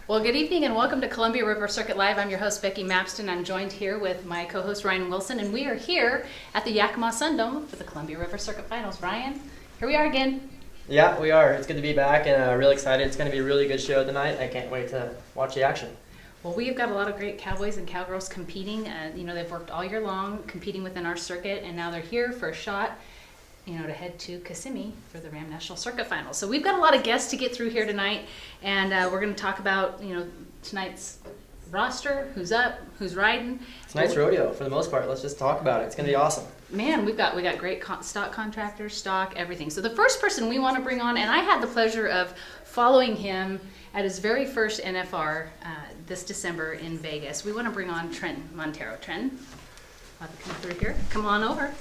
Well, good evening and welcome to Columbia River Circuit Live. I'm your host, Becky Mapston. I'm joined here with my co-host, Ryan Wilson, and we are here at the Yakima Sundome for the Columbia River Circuit Finals. Ryan, here we are again. Yeah, we are. It's good to be back and really excited. It's going to be a really good show tonight. I can't wait to watch the action. Well, we've got a lot of great cowboys and cowgirls competing. They've worked all year long competing within our circuit, and now they're here for a shot, to head to Kissimmee for the Ram National Circuit Finals. So we've got a lot of guests to get through here tonight, and we're going to talk about, tonight's roster, who's up, who's riding. Tonight's rodeo, for the most part. Let's just talk about it. It's going to be awesome. Man, we got great stock contractors, stock, everything. So the first person we want to bring on, and I had the pleasure of following him at his very first NFR this December in Vegas. We want to bring on Trenton Montero. Trenton, I'll have to come through here. Come on over.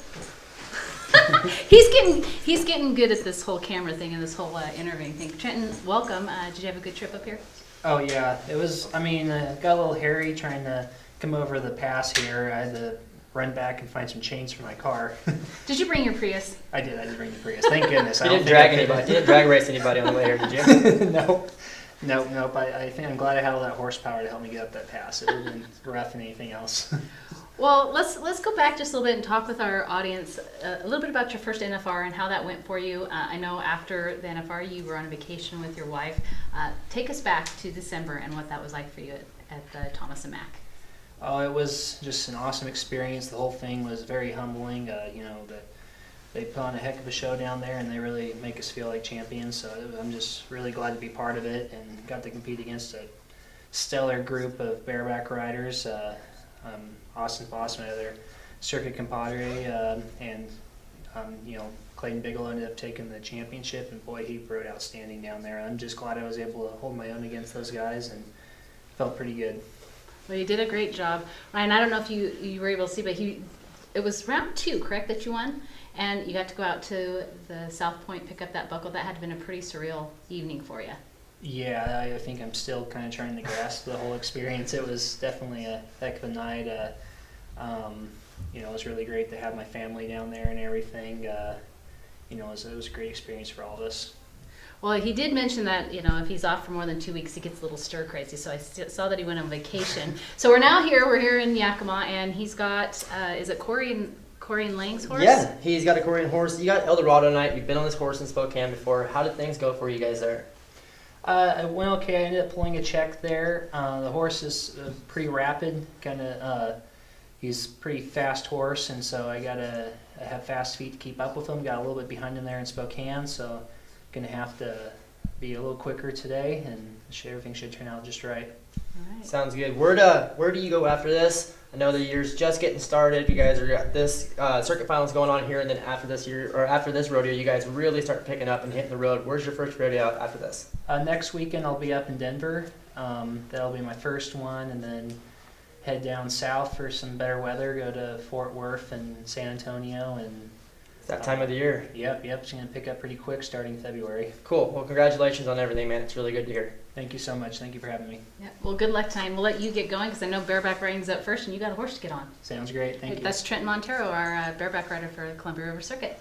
He's getting good at this whole camera thing and this whole interviewing thing. Trenton, welcome. Did you have a good trip up here? Oh yeah, it was. Got a little hairy trying to come over the pass here. I had to run back and find some chains for my car. Did you bring your Prius? I did bring the Prius. Thank goodness. You didn't drag race anybody on the way here, did you? Nope. I think I'm glad I had all that horsepower to help me get up that pass. It would have been rough than anything else. Well, let's go back just a little bit and talk with our audience a little bit about your first NFR and how that went for you. I know after the NFR you were on a vacation with your wife. Take us back to December and what that was like for you at Thomas and Mack. Oh, it was just an awesome experience. The whole thing was very humbling. They put on a heck of a show down there, and they really make us feel like champions. So I'm just really glad to be part of it and got to compete against a stellar group of bareback riders. Austin Foss, my other circuit compadre, and Clayton Bigelow ended up taking the championship, and boy, he rode outstanding down there. I'm just glad I was able to hold my own against those guys, and felt pretty good. Well, you did a great job, Ryan. I don't know if you were able to see, but it was round 2, correct, that you won, and you got to go out to the South Point, pick up that buckle. That had been a pretty surreal evening for you. Yeah, I think I'm still kind of trying to grasp the whole experience. It was definitely a heck of a night. It was really great to have my family down there and everything. It was a great experience for all of us. Well, he did mention that, if he's off for more than 2 weeks, he gets a little stir crazy. So I saw that he went on vacation. So we're here in Yakima, and he's got, is it Corey and Lang's horse? Yeah, he's got a Corey and horse. You got Eldorado tonight. You've been on this horse in Spokane before. How did things go for you guys there? It went okay. I ended up pulling a check there. The horse is pretty rapid, he's a pretty fast horse, and so I have fast feet to keep up with him. Got a little bit behind him there in Spokane, so going to have to be a little quicker today, and everything should turn out just right. All right. Sounds good. Where do you go after this? I know the year's just getting started. You guys are at this circuit finals going on here, and then after this rodeo, you guys really start picking up and hitting the road. Where's your first rodeo after this? Next weekend I'll be up in Denver. That'll be my first one, and then head down south for some better weather. Go to Fort Worth and San Antonio, and It's that time of the year. Yep. It's going to pick up pretty quick starting February. Cool. Well, congratulations on everything, man. It's really good to hear. Thank you so much. Thank you for having me. Yeah. Well, good luck tonight. We'll let you get going because I know bareback riding's up first, and you got a horse to get on. Sounds great. Thank you. That's Trenton Montero, our bareback rider for the Columbia River Circuit.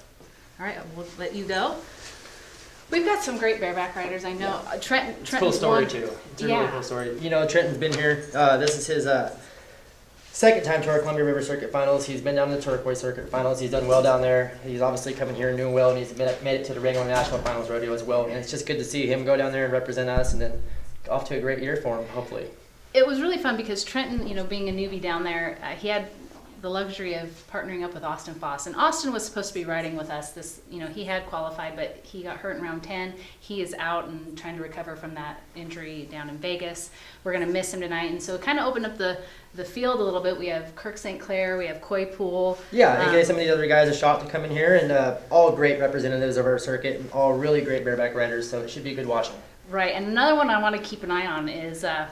All right, we'll let you go. We've got some great bareback riders. I know. Yeah. Trenton's cool story too. It's a really cool story. Trenton's been here. This is his second time to our Columbia River Circuit Finals. He's been down to the Turquoise Circuit Finals. He's done well down there. He's obviously coming here and doing well, and he's made it to the Ram National Finals rodeo as well. And it's just good to see him go down there and represent us, and then off to a great year for him, hopefully. It was really fun because Trenton, being a newbie down there, he had the luxury of partnering up with Austin Foss. And Austin was supposed to be riding with us. He had qualified, but he got hurt in round 10. He is out and trying to recover from that injury down in Vegas. We're going to miss him tonight. And so it kind of opened up the field a little bit. We have Kirk St. Clair, we have Coy Poole. Yeah, and gave some of these other guys a shot to come in here, and all great representatives of our circuit, and all really great bareback riders, so it should be good watching. Right, and another one I want to keep an eye on is, and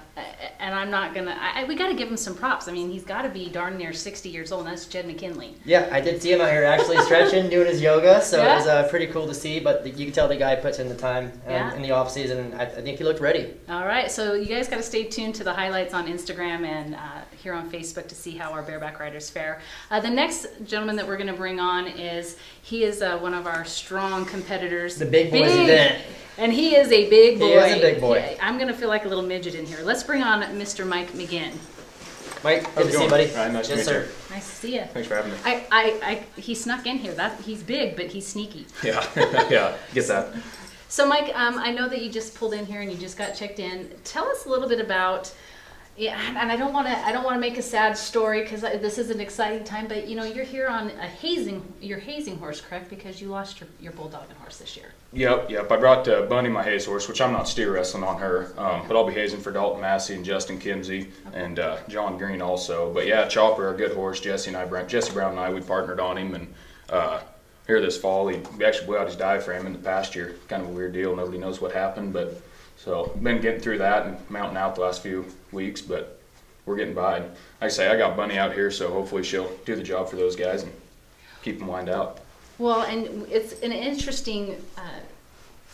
I'm not gonna, we got to give him some props. I mean, he's got to be darn near 60 years old, and that's Jed McKinley. Yeah, I did see him out here actually stretching, doing his yoga, so Yeah. it was pretty cool to see. But you can tell the guy puts in the time Yeah. in the off season, and I think he looked ready. All right, so you guys got to stay tuned to the highlights on Instagram and here on Facebook to see how our bareback riders fare. The next gentleman that we're going to bring on is one of our strong competitors. The big boys event. And he is a big boy. He is a big boy. I'm going to feel like a little midget in here. Let's bring on Mr. Mike McGinn. Mike, good to see you, buddy. Ryan, nice to Yes, meet sir. you. Nice to see you. Thanks for having me. He snuck in here. He's big, but he's sneaky. Yeah, yeah, get that. So, Mike, I know that you just pulled in here and you just got checked in. Tell us a little bit about, and I don't want to make a sad story because this is an exciting time. But you're here on your hazing horse, correct? Because you lost your bulldogging horse this year. Yep. I brought Bunny, my haze horse, which I'm not steer wrestling on her, but I'll be hazing for Dalton Massey and Justin Kimsey and John Green also. But yeah, Chopper, a good horse. Jesse Brown and I, we partnered on him, and here this fall, he actually blew out his diaphragm in the pasture. Kind of a weird deal. Nobody knows what happened, but so been getting through that and mounting out the last few weeks, but we're getting by. Like I say, I got Bunny out here, so hopefully she'll do the job for those guys and keep them lined out. Well, and it's an interesting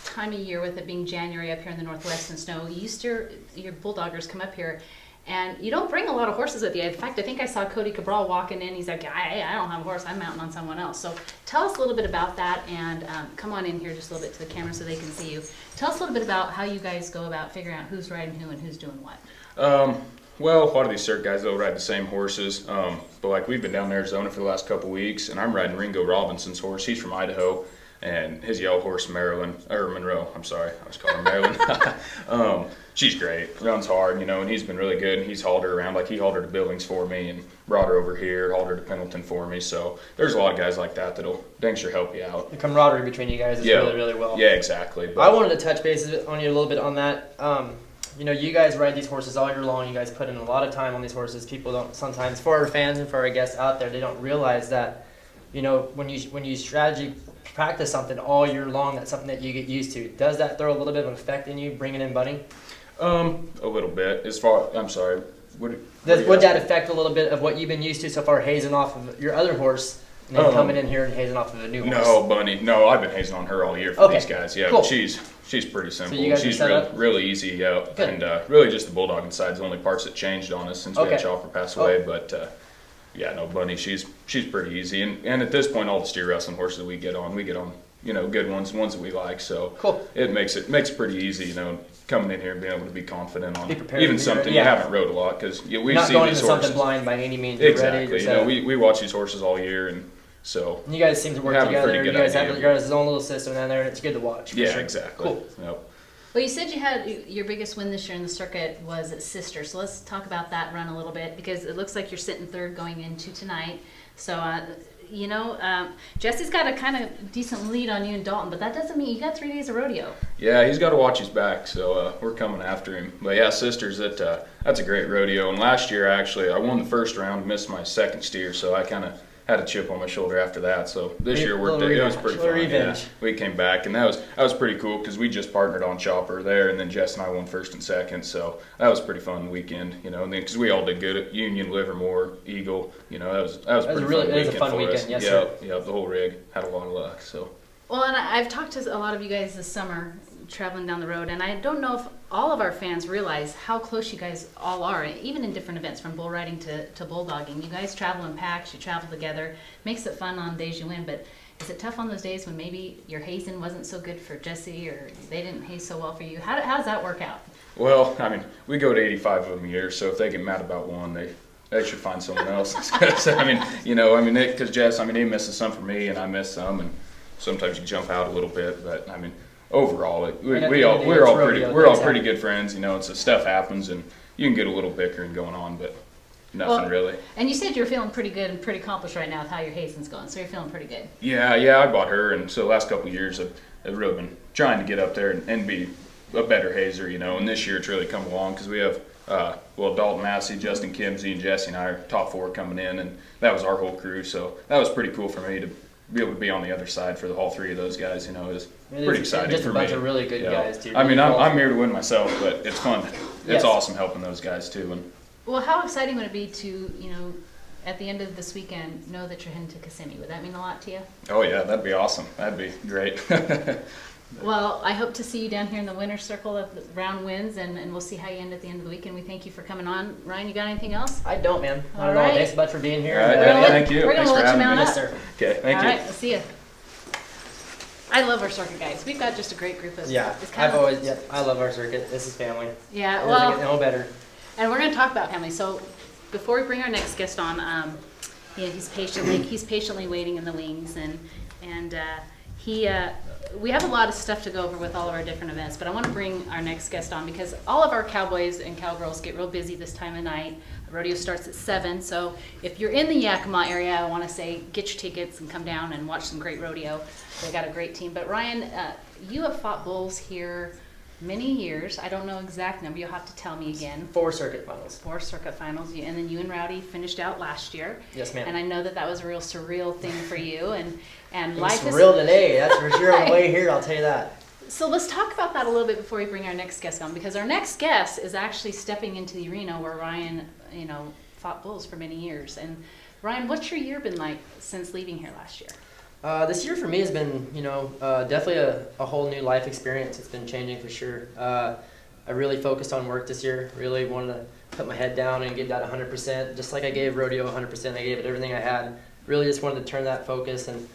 time of year with it being January up here in the Northwest and snow. Your bulldoggers come up here, and you don't bring a lot of horses with you. In fact, I think I saw Cody Cabral walking in. He's like, I don't have a horse. I'm mounting on someone else. So tell us a little bit about that, and come on in here just a little bit to the camera so they can see you. Tell us a little bit about how you guys go about figuring out who's riding who and who's doing what. Well, a lot of these cert guys, they'll ride the same horses. But like we've been down in Arizona for the last couple weeks, and I'm riding Ringo Robinson's horse. He's from Idaho, and his yellow horse, Monroe. I'm sorry, I was calling her Maryland. She's great, runs hard, and he's been really good. And he's hauled her around, like he hauled her to Billings for me, and brought her over here, hauled her to Pendleton for me. So there's a lot of guys like that that'll dang sure help you out. The camaraderie between you guys is really, really well. Yeah, exactly. I wanted to touch bases on you a little bit on that. You guys ride these horses all year long. You guys put in a lot of time on these horses. People don't sometimes, for our fans and for our guests out there, they don't realize that, when you strategy practice something all year long, that's something that you get used to. Does that throw a little bit of an effect in you, bringing in Bunny? A little bit. I'm sorry. Would that affect a little bit of what you've been used to so far, hazing off of your other horse, and then coming in here and hazing off of a new horse? No, Bunny. No, I've been hazing on her all year for these guys. Yeah, cool. But she's pretty simple. So you guys she's set up? really easy. Yeah, Good. And really just the bulldogging side is the only parts that changed on us since we had Chopper pass away. But yeah, no, Bunny. She's pretty easy. And at this point, all the steer wrestling horses that we get on good ones that we like. So cool. It makes it pretty easy. Coming in here and being able to be confident on prepared even something you haven't rode a lot, because we not see going these into horses. something blind by any means. Exactly. You're ready, We watch these horses all year, and so you guys seem to work have a pretty together. good You guys idea. have your guys' own little system down there, and it's good to watch. For yeah, sure. exactly. Cool. Yep. Well, you said you had your biggest win this year in the circuit was at Sister. So let's talk about that run a little bit, because it looks like you're sitting third going into tonight. So, Jesse's got a kind of decent lead on you and Dalton, but that doesn't mean you got 3 days of rodeo. Yeah, he's got to watch his back, so we're coming after him. But yeah, Sisters, that's a great rodeo. And last year, actually, I won the first round, missed my second steer, so I kind of had a chip on my shoulder after that. So this year it was pretty fun. Yeah, we came back, and that was pretty cool, because we just partnered on Chopper there, and then Jess and I won first and second. So that was a pretty fun weekend, and then because we all did good at Union, Livermore, Eagle, that was a fun weekend. Yes, sir. Yeah, the whole rig had a lot of luck. So. Well, and I've talked to a lot of you guys this summer traveling down the road, and I don't know if all of our fans realize how close you guys all are, even in different events, from bull riding to bulldogging. You guys travel in packs, you travel together, makes it fun on days you win, but is it tough on those days when maybe your hazing wasn't so good for Jesse, or they didn't haze so well for you? How does that work out? Well, we go to 85 of them a year, so if they get mad about one, they should find someone else. Because Jess, he misses some for me, and I miss some, and sometimes you jump out a little bit, but overall, we're all pretty good friends. So stuff happens, and you can get a little bickering going on, but nothing really. And you said you're feeling pretty good and pretty accomplished right now with how your hazing's going, so you're feeling pretty good. Yeah, I bought her, and so the last couple of years I've really been trying to get up there and be a better hazer, and this year it's really come along, because we have Dalton Massey, Justin Kimsey, and Jesse and I are top 4 coming in, and that was our whole crew, so that was pretty cool for me to be able to be on the other side for all 3 of those guys. It was pretty exciting just for a me. bunch of really good guys too. I'm here to win myself, but it's fun. Yes. It's awesome helping those guys too. And well, how exciting would it be to, at the end of this weekend, know that you're heading to Kissimmee? Would that mean a lot to you? oh yeah, that'd be awesome. That'd be great. Well, I hope to see you down here in the winner's circle of the round wins, and we'll see how you end at the end of the weekend. We thank you for coming on. Ryan, you got anything else? I don't, man. All right. Thanks so much for being here. All right, thank you. We're going Thanks to for let you having mount me. up. Yes, sir. Okay, thank All you. right, we'll see you. I love our circuit guys. We've got just a great group of. Yeah, it's kind I love our circuit. This is family. Yeah, It well, doesn't get no better. and we're going to talk about family. So before we bring our next guest on, he's patiently waiting in the wings, and we have a lot of stuff to go over with all of our different events. But I want to bring our next guest on because all of our cowboys and cowgirls get real busy this time of night. The rodeo starts at 7, so if you're in the Yakima area, I want to say get your tickets and come down and watch some great rodeo. They got a great team. But Ryan, you have fought bulls here many years. I don't know exact number. You'll have to tell me again. 4 circuit finals. 4 circuit finals, and then you and Rowdy finished out last year. Yes, ma'am. And I know that was a real surreal thing for you, and It's life is surreal today, that's for sure. On the way here, I'll tell you that. So let's talk about that a little bit before we bring our next guest on, because our next guest is actually stepping into the arena where Ryan, fought bulls for many years. And Ryan, what's your year been like since leaving here last year? This year for me has been, definitely a whole new life experience. It's been changing for sure. I really focused on work this year. Really wanted to put my head down and give that 100%. Just like I gave rodeo 100%, I gave it everything I had. Really just wanted to turn that focus and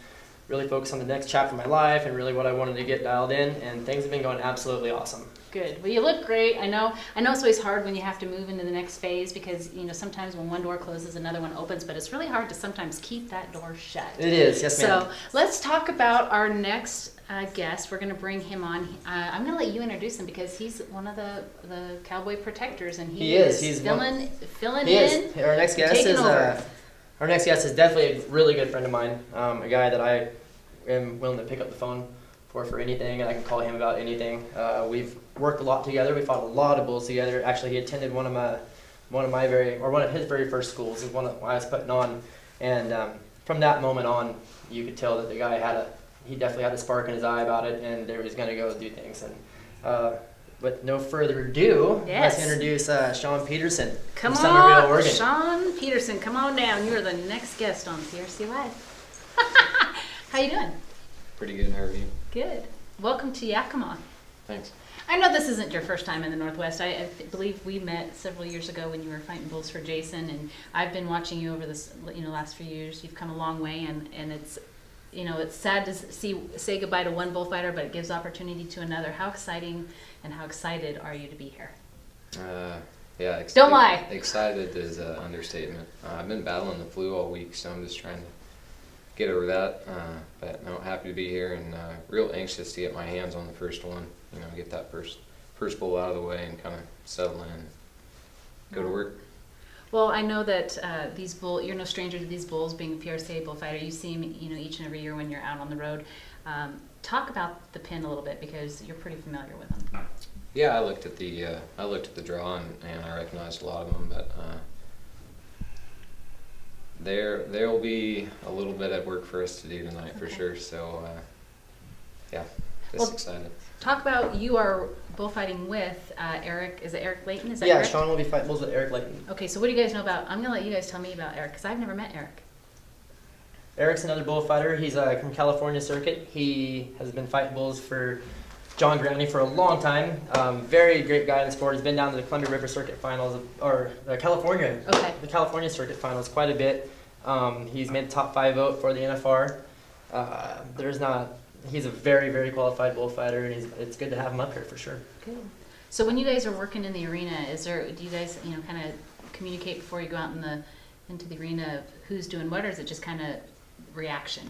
really focus on the next chapter of my life and really what I wanted to get dialed in. And things have been going absolutely awesome. Good. Well, you look great. I know it's always hard when you have to move into the next phase because, sometimes when one door closes, another one opens, but it's really hard to sometimes keep that door shut. It is, yes, ma'am. So let's talk about our next guest. We're going to bring him on. I'm going to let you introduce him because he's one of the cowboy protectors, and he's filling in. Our next guest is our next guest is definitely a really good friend of mine, a guy that I am willing to pick up the phone for anything, and I can call him about anything. We've worked a lot together. We fought a lot of bulls together. Actually, he attended one of his very first schools. Is one that I was putting on, and from that moment on, you could tell that the guy he definitely had a spark in his eye about it, and he was going to go do things. And with no further ado, yes. Let's introduce Sean Peterson from Somerville, Oregon. Sean Peterson, come on down. You are the next guest on PRC Live. How you doing? Pretty good. How are you? Good. Welcome to Yakima. Thanks. I know this isn't your first time in the Northwest. I believe we met several years ago when you were fighting bulls for Jason, and I've been watching you over this last few years. You've come a long way, and it's it's sad to say goodbye to one bullfighter, but it gives opportunity to another. How exciting and how excited are you to be here? Yeah. Don't lie. Excited is an understatement. I've been battling the flu all week, so I'm just trying to get over that. But I'm happy to be here and real anxious to get my hands on the first one. Get that first bull out of the way and kind of settle in, go to work. Well, I know that you're no stranger to these bulls. Being a PRCA bullfighter, you see them, each and every year when you're out on the road. Talk about the pin a little bit because you're pretty familiar with them. Yeah, I looked at the draw and I recognized a lot of them, but there'll be a little bit of work for us to do tonight for sure. So excited. Talk about you are bullfighting with Eric. Is it Eric Layton? Is that Yeah, correct? Sean will be fighting bulls with Eric Layton. Okay, so what do you guys know about? I'm gonna let you guys tell me about Eric because I've never met Eric. Eric's another bullfighter. He's from California circuit. He has been fighting bulls for John Granny for a long time. Very great guy in the sport. He's been down to the Columbia River Circuit Finals or the California Circuit Finals quite a bit. He's made the top 5 vote for the NFR. He's a very, very qualified bullfighter, and it's good to have him up here for sure. Good. So when you guys are working in the arena, do you guys kind of communicate before you go out into the arena of who's doing what, or is it just kind of reaction?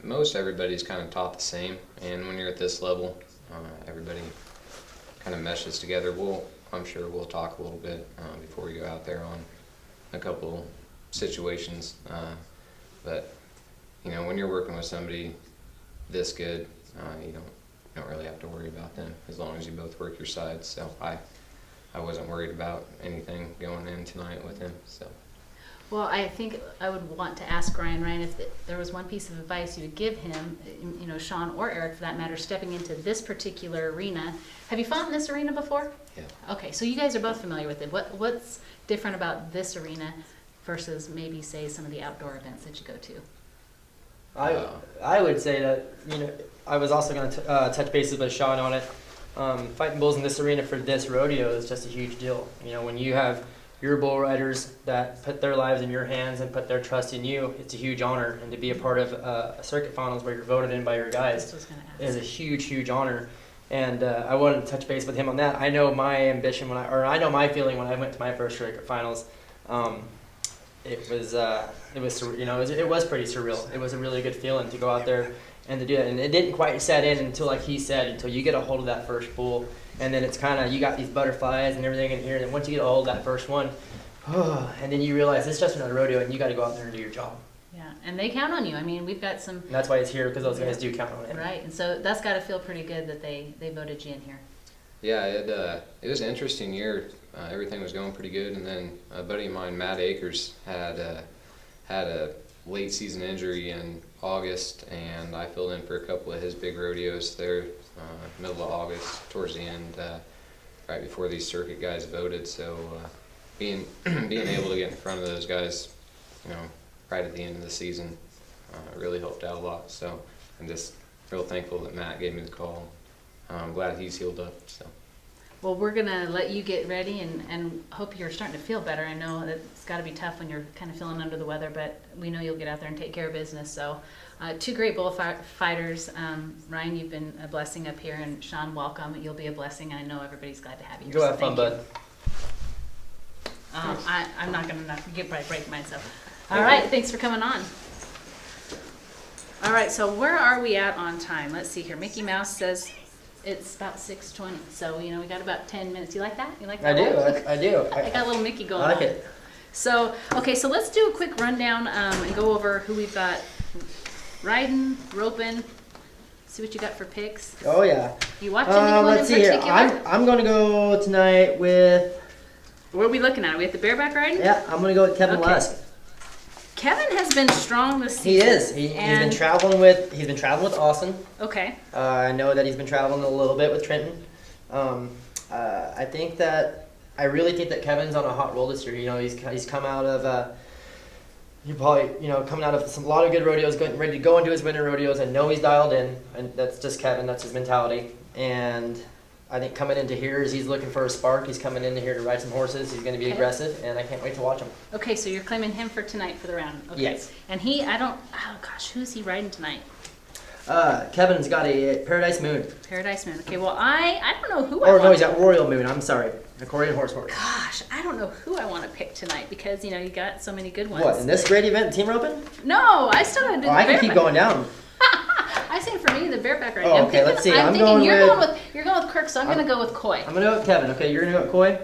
Most everybody's kind of taught the same, and when you're at this level, everybody kind of meshes together. I'm sure we'll talk a little bit before we go out there on a couple situations, but when you're working with somebody this good, you don't really have to worry about them as long as you both work your sides. So I wasn't worried about anything going in tonight with him. So. Well, I think I would want to ask Ryan, if there was one piece of advice you would give him, Sean or Eric for that matter, stepping into this particular arena. Have you fought in this arena before? Yeah. Okay, so you guys are both familiar with it. What's different about this arena versus maybe, say, some of the outdoor events that you go to? I would say that, I was also going to touch bases with Sean on it. Fighting bulls in this arena for this rodeo is just a huge deal. When you have your bull riders that put their lives in your hands and put their trust in you, it's a huge honor. And to be a part of a circuit finals where you're voted in by your guys is a huge, huge honor. And I wanted to touch base with him on that. I know my ambition I know my feeling when I went to my first circuit finals. It was pretty surreal. It was a really good feeling to go out there and to do it. And it didn't quite set in until, like he said, until you get a hold of that first bull. And then it's kind of, you got these butterflies and everything in here. And then once you get a hold of that first one, and then you realize it's just another rodeo and you got to go out there and do your job. Yeah, and they count on you. I mean, we've got some. And that's why it's here, because those guys do count on it. Right, and so that's got to feel pretty good that they voted you in here. Yeah, it was an interesting year. Everything was going pretty good, and then a buddy of mine, Matt Akers, had a late season injury in August, and I filled in for a couple of his big rodeos there, middle of August, towards the end, right before these circuit guys voted. So being able to get in front of those guys, right at the end of the season, really helped out a lot. So I'm just real thankful that Matt gave me the call. I'm glad he's healed up. So. Well, we're going to let you get ready and hope you're starting to feel better. I know that it's got to be tough when you're kind of feeling under the weather, but we know you'll get out there and take care of business. So two great bullfighters. Ryan, you've been a blessing up here, and Sean, welcome. You'll be a blessing. I know everybody's glad to have you here. Go have fun, bud. I'm not going to break myself. All right, thanks for coming on. All right, so where are we at on time? Let's see here. Mickey Mouse says it's about 6:20, so we got about 10 minutes. You like that? You like that? I do. I got a little Mickey going on. I like it. So, okay, so let's do a quick rundown and go over who we've got riding, roping. See what you got for picks. Oh yeah. You watch anyone let's in see particular? Here. I'm going to go tonight with. What are we looking at? Are we at the bareback riding? Yeah, I'm going to go with Kevin Lusk. Kevin has been strong this season. He is. He's been traveling with Austin. Okay. I know that he's been traveling a little bit with Trenton. I really think that Kevin's on a hot roll this year. He's come out of coming out of a lot of good rodeos, ready to go into his winter rodeos. I know he's dialed in, and that's just Kevin. That's his mentality. And I think coming into here, he's looking for a spark. He's coming into here to ride some horses. He's going to be aggressive, and I can't wait to watch him. Okay, so you're claiming him for tonight for the round. Okay. Yes. And who's he riding tonight? Kevin's got a Paradise Moon. Paradise Moon. Okay, well, I don't know who he's got Royal Moon. I'm sorry. Accordion Horse. Gosh, I don't know who I want to pick tonight because, you got so many good ones. What, in this great event, team roping? No, I still got to do the I can keep going down. I say for me, the bareback riding. Oh, okay, let's see. I'm thinking you're going with Kirk, so I'm going to go with Coy. I'm going to go with Kevin. Okay, you're going to go with Coy?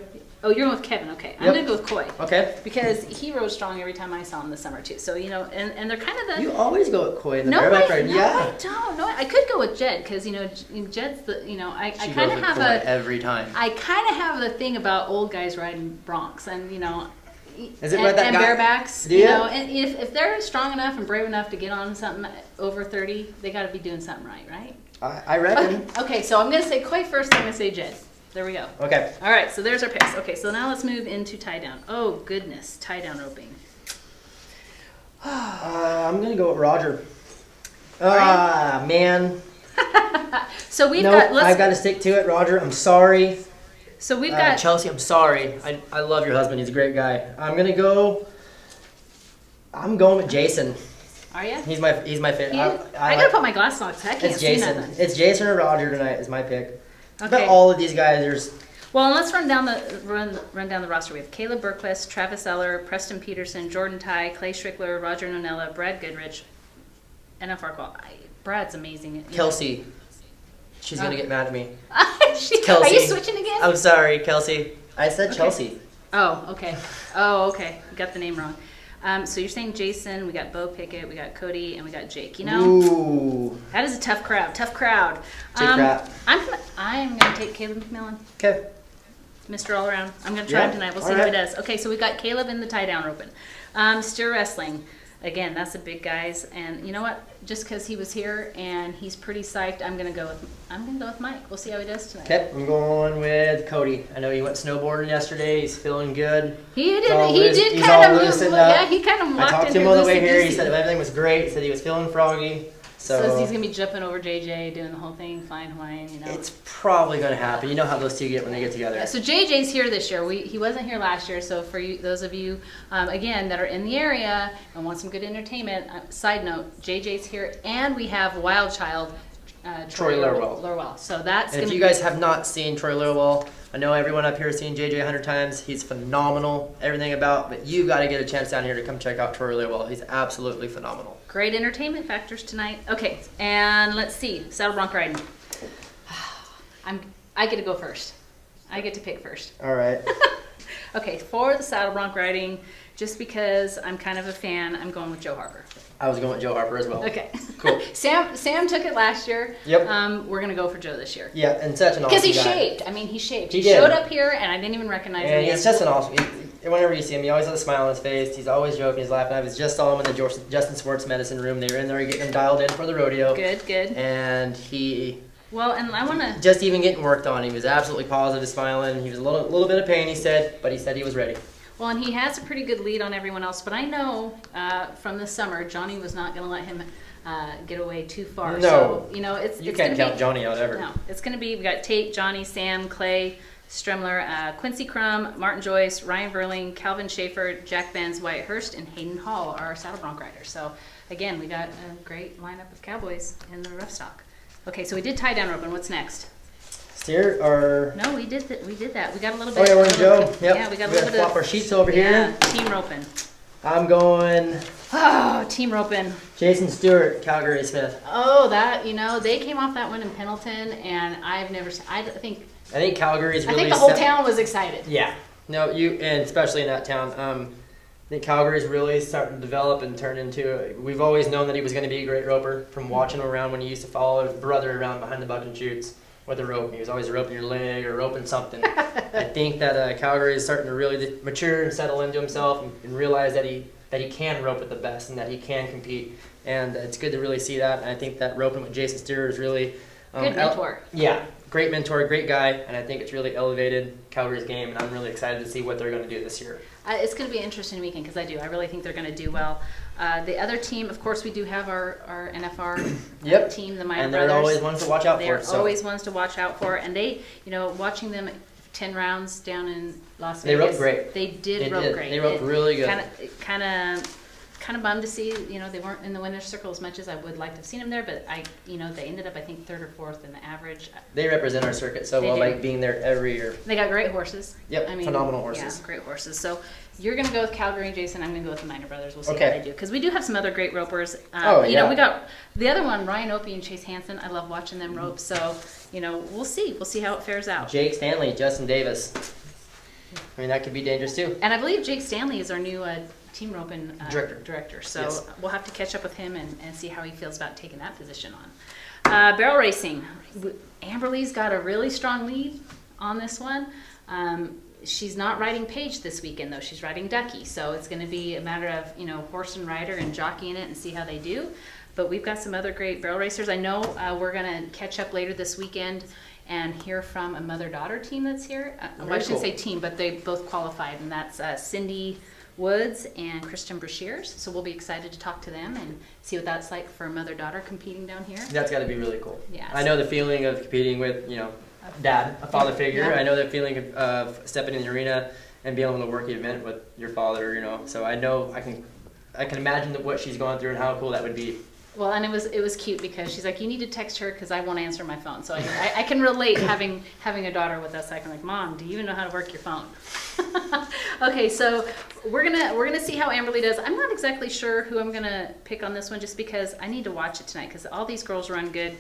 Oh, you're going with Kevin. Okay, I'm Yep. going to go with Coy. Okay. Because he rode strong every time I saw him this summer too. So and they're kind of the. You always go with Coy in the No, bareback riding. I don't. No, I could go with Jed because Jed's the I She kind goes of with have Coy every time. I kind of have the thing about old guys riding broncs and Is it right that and guy? barebacks, Do you? and if they're strong enough and brave enough to get on something over 30, they got to be doing something right? I reckon. Okay, so I'm going to say Coy first, I'm going to say Jed. There we go. Okay. All right, so there's our picks. Okay, so now let's move into tie down. Oh, goodness, tie down roping. I'm going to go with Roger. Man. So we've Nope, got, I've got to stick to it, Roger. I'm sorry. So we've got, Chelsea, I'm sorry. I love your husband. He's a great guy. I'm going with Jason. are you? He's my favorite. I got to put my glasses on because I can't It's see Jason. nothing. It's Jason or Roger tonight is my pick. Okay. But all of these guys, Well, let's run down the roster. We have Caleb Berquist, Travis Eller, Preston Peterson, Jordan Ty, Clay Strickler, Roger Nonella, Brad Goodrich, NFR Qual. Brad's amazing. Kelsey. She's going to get mad at me. Kelsey. Are you switching again? I'm sorry, Kelsey. I said Chelsea. Oh, okay. You got the name wrong. So you're saying Jason, we got Bo Pickett, we got Cody, and we got Jake. Ooh. That is a tough crowd. Jake Crap. I'm gonna take Caleb McMillan. Okay. Mr. All Around. I'm gonna try him tonight. We'll see how he does. Okay, so we got Caleb in the tie down open. Steer wrestling. Again, that's the big guys, and you know what? Just because he was here and he's pretty psyched, I'm gonna go with Mike. We'll see how he does tonight. Okay, I'm going with Cody. I know he went snowboarding yesterday. He's feeling good. He He's all kind of loosened up. yeah, he kind of I walked talked in to him here on the way here. He loosey-goosey. said everything was great. He said he was feeling froggy. So he's gonna be jumping over JJ, doing the whole thing, flying Hawaiian, you know. It's probably going to happen. You know how those two get when they get together. Yeah, so JJ's here this year. He wasn't here last year. So for you, those of you, again, that are in the area and want some good entertainment, side note, JJ's here, and we have Wild Child, Troy Lurwell. So that's And gonna if you be, guys have not seen Troy Lurwell, I know everyone up here has seen JJ 100 times. He's phenomenal, everything about, but you've got to get a chance down here to come check out Troy Lurwell. He's absolutely phenomenal. great entertainment factors tonight. Okay, and let's see, saddle bronc riding. I get to go first. I get to pick first. All right. Okay, for the saddle bronc riding, just because I'm kind of a fan, I'm going with Joe Harper. I was going with Joe Harper as well. Okay. Cool. Sam took it last year. Yep. We're gonna go for Joe this year. Yeah, and such an awesome Because he guy. shaved. I mean, he shaved. He He did. showed up here, and I didn't even recognize him. And he's just an awesome. Whenever you see him, he always has a smile on his face. He's always joking. He's laughing. I was just saw him in the Justin Sports Medicine room. They were in there getting him dialed in for the rodeo. Good, good. And he Well, and I want to. just even getting worked on. He was absolutely positive, smiling. He was a little bit of pain. He said, but he said he was ready. Well, and he has a pretty good lead on everyone else. But I know from the summer, Johnny was not going to let him get away too far. No. So it's You it's can't gonna count be, Johnny out ever. No, it's going to be. We got Tate, Johnny, Sam, Clay, Stremler, Quincy Crum, Martin Joyce, Ryan Verling, Calvin Schaefer, Jack Benz, Wyatt Hurst, and Hayden Hall are our saddle bronc riders. So again, we got a great lineup of cowboys in the rough stock. Okay, so we did tie down roping. What's next? Steer or No, we did that. We did that. We got a little oh bit. yeah, we're a in little Joe. bit- Yep. Yeah, we got a we little gotta bit flop of our sheets over yeah, here. team roping. I'm going Oh, team roping. Jason Stewart, Calgary Smith. Oh, that they came off that one in Pendleton, and I've never. I think I think Calgary's really. the whole set- town was excited. Yeah. No, and especially in that town. I think Calgary's really starting to develop and turn into. We've always known that he was going to be a great roper from watching him around when he used to follow his brother around behind the buck and shoots with a rope. He was always roping your leg or roping something. I think that Calgary is starting to really mature and settle into himself and realize that he can rope at the best and that he can compete. And it's good to really see that. And I think that roping with Jason Stewart is really Good mentor. Yeah, great mentor, great guy, and I think it's really elevated Calgary's game, and I'm really excited to see what they're going to do this year. It's going to be an interesting weekend because I really think they're going to do well. The other team, of course, we do have our NFR Yep. team, the Meyer And they're brothers. always ones to watch out They're for. So always ones to watch out for, and they, watching them 10 rounds down in Las They Vegas. roped great. They did rope great. They roped really good. Kind of bummed to see, they weren't in the winner's circle as much as I would like to have seen them there, but they ended up, I think, third or fourth in the average. They represent our circuit so They well do. by being there every year. They got great horses. Yep, phenomenal horses. Yeah, great horses. So you're going to go with Calgary and Jason. I'm going to go with the Minor Brothers. We'll see Okay. how they do. Because we do have some other great ropers. Oh, yeah. We got the other one, Ryan Opie and Chase Hansen. I love watching them rope. So, we'll see. We'll see how it fares out. Jake Stanley, Justin Davis. I mean, that could be dangerous too. And I believe Jake Stanley is our new team roping Director. So Yes. we'll have to catch up with him and see how he feels about taking that position on. Barrel racing. Amberly's got a really strong lead on this one. She's not riding Paige this weekend, though. She's riding Ducky. So it's going to be a matter of, horse and rider and jockeying it and see how they do. But we've got some other great barrel racers. I know we're going to catch up later this weekend and hear from a mother-daughter team that's here. Well, I shouldn't say team, but they both qualified, and that's Cindy Woods and Christian Brashears. So we'll be excited to talk to them and see what that's like for a mother-daughter competing down here. That's got to be really cool. Yeah. I know the feeling of competing with, dad, a father figure. Yeah. I know the feeling of stepping in the arena and being able to work the event with your father, So I know I can imagine what she's going through and how cool that would be. Well, and it was cute because she's like, you need to text her because I won't answer my phone. So I can relate having a daughter with us. I can Mom, do you even know how to work your phone? Okay, so we're gonna see how Amberly does. I'm not exactly sure who I'm gonna pick on this one just because I need to watch it tonight because all these girls run good.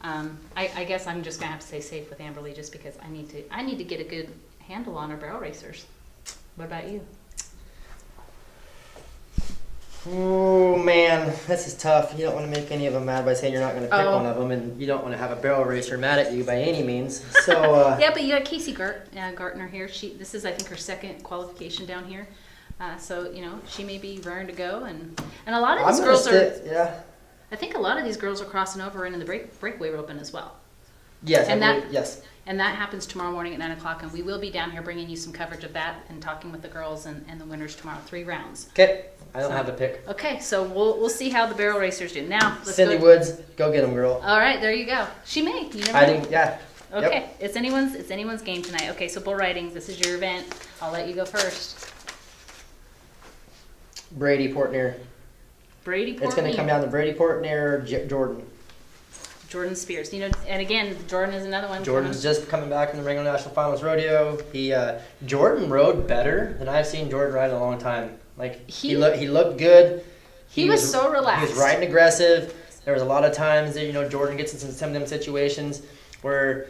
I guess I'm just gonna have to stay safe with Amberly just because I need to get a good handle on our barrel racers. What about you? Oh man, this is tough. You don't want to make any of them mad by saying you're not going to pick Oh. one of them, and you don't want to have a barrel racer mad at you by any means. So Yeah, but you got Casey Gartner here. This is, I think, her second qualification down here. So she may be raring to go, and a lot of I'm these gonna girls are. stick. Yeah. I think a lot of these girls are crossing over into the breakaway roping as well. Yes. And I that- believe, yes. And that happens tomorrow morning at 9 o'clock, and we will be down here bringing you some coverage of that and talking with the girls and the winners tomorrow. 3 rounds. Okay. I don't have a pick. Okay, so we'll see how the barrel racers do. Now, let's Cindy go. Woods, go get them, girl. All right, there you go. She may. You never I know. think, yeah. Okay, Yep. it's anyone's game tonight. Okay, so bull riding, this is your event. I'll let you go first. Brady Portner. Brady Portney. It's going to come down to Brady Portner, Jordan. Jordan Spears. You know, and again, Jordan is another one. Jordan's just coming back from the Wrangler National Finals Rodeo. Jordan rode better than I've seen Jordan ride in a long time. Like he looked good. He was so relaxed. He was riding aggressive. There was a lot of times that Jordan gets into some of them situations where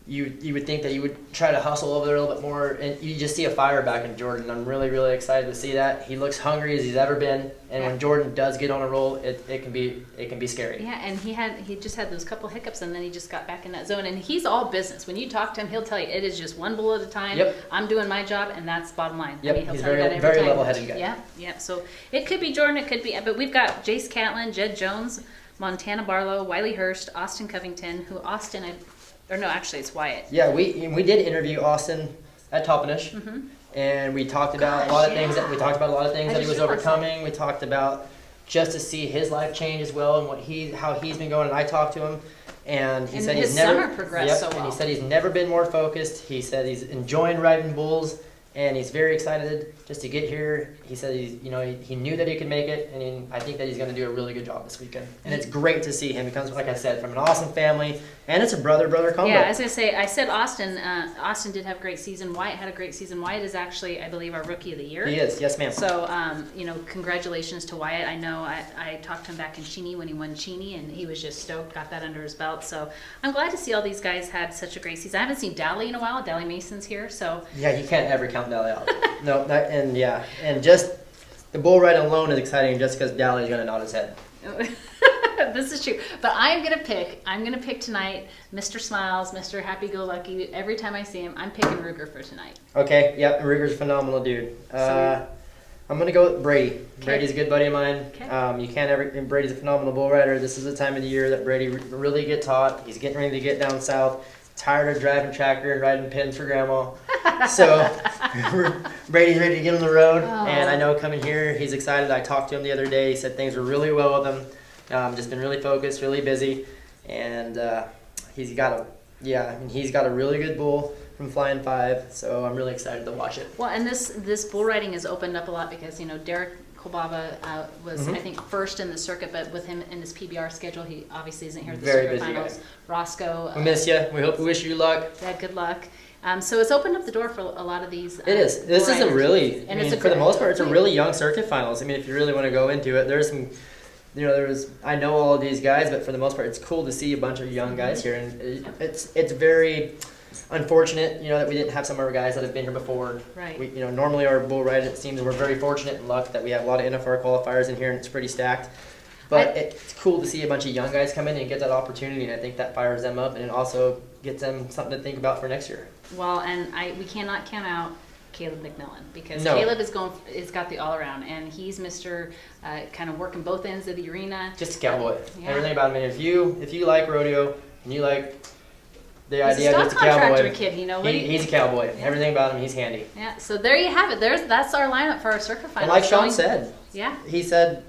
you would think that you would try to hustle over there a little bit more, and you just see a fire back in Jordan. I'm really, really excited to see that. He looks hungry as he's ever been, and when Jordan does get on a roll, it can be scary. Yeah, and he just had those couple hiccups, and then he just got back in that zone. And he's all business. When you talk to him, he'll tell you it is just one bull at a time. Yep. I'm doing my job, and that's bottom line. Yep, I mean, he'll he's tell you that every very time. level-headed guy. Yeah, yeah. So it could be Jordan, it could be, but we've got Jace Catlin, Jed Jones, Montana Barlow, Wiley Hurst, Austin Covington, it's Wyatt. Yeah, we did interview Austin at Toppenish, and we talked about a lot of things that he was overcoming. We talked about just to see his life change as well and how he's been going. And I talked to him, and he said his he's never summer progressed so well. And he said he's never been more focused. He said he's enjoying riding bulls, and he's very excited just to get here. He said he knew that he could make it, and I think that he's going to do a really good job this weekend. And it's great to see him. He comes, like I said, from an awesome family, and it's a brother-brother combo. Yeah, I was going to say, I said Austin. Austin did have a great season. Wyatt had a great season. Wyatt is actually, I believe, our Rookie of the Year. He is, yes ma'am. So, congratulations to Wyatt. I know I talked to him back in Cheney when he won Cheney, and he was just stoked, got that under his belt. So I'm glad to see all these guys had such a great season. I haven't seen Dally in a while. Dally Mason's here, so. Yeah, you can't ever count Dally out. No, and just the bull ride alone is exciting just because Dally's going to nod his head. This is true. But I'm gonna pick tonight Mr. Smiles, Mr. Happy Go Lucky. Every time I see him, I'm picking Ruger for tonight. Okay, yep, Ruger's a phenomenal dude. I'm gonna go with Brady. Okay. Brady's a good buddy of mine. Okay. Brady's a phenomenal bull rider. This is the time of the year that Brady really gets hot. He's getting ready to get down south. Tired of driving tractor and riding pins for grandma. So Brady's ready to get on the road, and I know coming here, he's excited. I talked to him the other day. He said things were really well with him. Just been really focused, really busy, and he's got a really good bull from Flying 5. So I'm really excited to watch it. Well, and this bull riding has opened up a lot because Derek Kolbaba was I think first in the circuit, but with him in his PBR schedule, he obviously isn't here at the Very circuit busy finals. guy. Roscoe. We miss you. We wish you luck. Yeah, good luck. So it's opened up the door for a lot of these. It is. This bull is a riders. really, And for the most part, it's a really young circuit finals. I mean, if you really want to go into it, there's some, I know all of these guys, but for the most part, it's cool to see a bunch of young guys here, and it's very unfortunate, that we didn't have some of our guys that have been here before. Right. We, normally our bull ride, it seems we're very fortunate and lucky that we have a lot of NFR qualifiers in here, and it's pretty stacked. But it's cool to see a bunch of young guys come in and get that opportunity, and I think that fires them up, and it also gets them something to think about for next year. Well, and we cannot count out Caleb McMillan because No. Caleb is got the all around, and he's Mr. Kind of working both ends of the arena. Just a cowboy. Yeah. Everything about him. And if you like rodeo and you like the He's idea a of stock just a contractor cowboy, kid, he's a cowboy. Yeah. Everything about him, he's handy. Yeah. So there you have it. That's our lineup for our circuit And finals. like Sean said, Yeah. he said,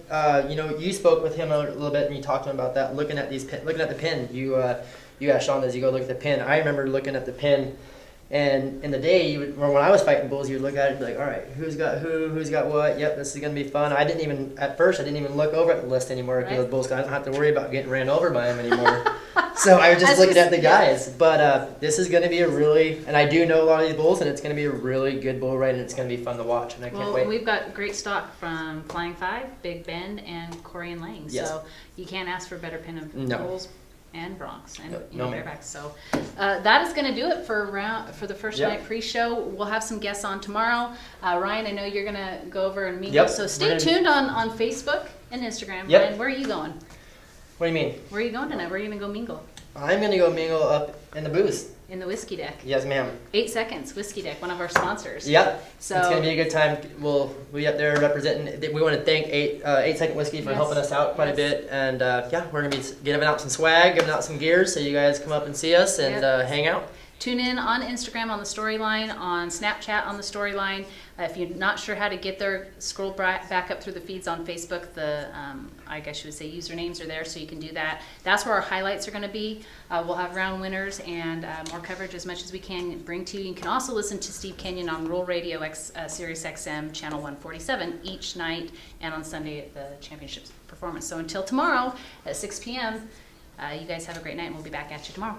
you spoke with him a little bit and you talked to him about that. Looking at the pin, you asked Sean as you go look at the pin. I remember looking at the pin, and in the day, when I was fighting bulls, you would look at it and be like, all right, who's got what? Yep, this is gonna be fun. At first I didn't even look over at the list anymore because Right. the bulls, I don't have to worry about getting ran over by him anymore. So I was just looking at the guys. But this is gonna be and I do know a lot of these bulls, and it's gonna be a really good bull ride, and it's gonna be fun to watch, and I can't Well, wait. we've got great stock from Flying 5, Big Bend, and Corey and Lang. Yes. So you can't ask for a better pin of No. bulls and broncs and No, ma'am. barebacks. So that is going to do it for the first Yep. night pre-show. We'll have some guests on tomorrow. Ryan, I know you're going to go over and mingle. Yep. So We're stay gonna- tuned on Facebook and Instagram. Yep. Ryan, where are you going? What do you mean? Where are you going tonight? Where are you going to go mingle? I'm gonna go mingle up in the booth. In the Whiskey Deck. Yes, ma'am. 8 Seconds Whiskey Deck, one of our sponsors. Yep. So It's gonna be a good time. We'll be up there representing. We want to thank 8 Second Whiskey for Yes. helping us out quite a bit, and we're gonna be giving out some swag, giving out some gears, so you guys come up and see us and hang out. Tune in on Instagram on the storyline, on Snapchat on the storyline. If you're not sure how to get there, scroll back up through the feeds on Facebook. The I guess you would say usernames are there, so you can do that. That's where our highlights are going to be. We'll have round winners and more coverage as much as we can bring to you. You can also listen to Steve Kenyon on Rural Radio Sirius XM Channel 147 each night, and on Sunday at the championship performance. So until tomorrow at 6 p.m., you guys have a great night, and we'll be back at you tomorrow.